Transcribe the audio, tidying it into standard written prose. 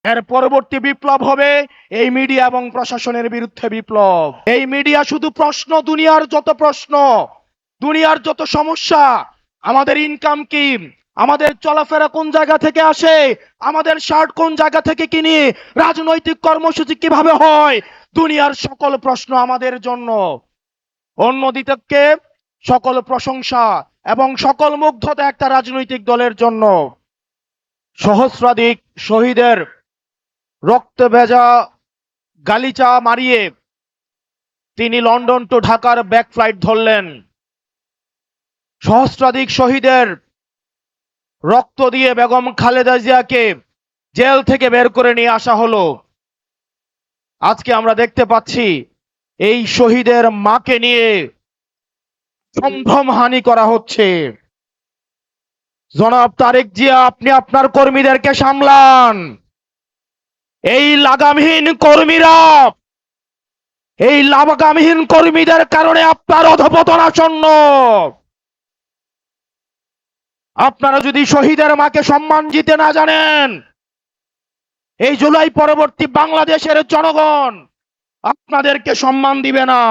এর পরবর্তী বিপ্লব হবে এই মিডিয়া এবং প্রশাসনের বিরুদ্ধে বিপ্লব। এই মিডিয়া শুধু প্রশ্ন, দুনিয়ার যত প্রশ্ন, দুনিয়ার যত সমস্যা, আমাদের ইনকাম কি, আমাদের চলাফেরা কোন জায়গা থেকে আসে, আমাদের শার্ট কোন জায়গা থেকে কিনি, রাজনৈতিক কর্মসূচি কিভাবে হয়, দুনিয়ার সকল প্রশ্ন আমাদের জন্য। অন্যদিকে সকল প্রশংসা এবং সকল মুগ্ধতা একটা রাজনৈতিক দলের জন্য। সহস্রাধিক শহীদের রক্তে ভেজা গালিচা মারিয়ে তিনি লন্ডন টু ঢাকার ব্যাক ফ্লাইট ধরলেন। সহস্রাধিক শহীদের রক্ত দিয়ে বেগম খালেদা জিয়াকে জেল থেকে বের করে নিয়ে আসা হলো। আজকে আমরা দেখতে পাচ্ছি এই শহীদের মাকে নিয়ে সম্ভ্রমহানি করা হচ্ছে। জনাব তারেক জিয়া, আপনি আপনার কর্মীদেরকে সামলান। এই লাগামহীন কর্মীদের কারণে আপনার অধঃপতন আসন্ন। আপনারা যদি শহীদের মাকে সম্মান দিতে না জানেন, এই জুলাই পরবর্তী বাংলাদেশের জনগণ আপনাদেরকে সম্মান দিবে না।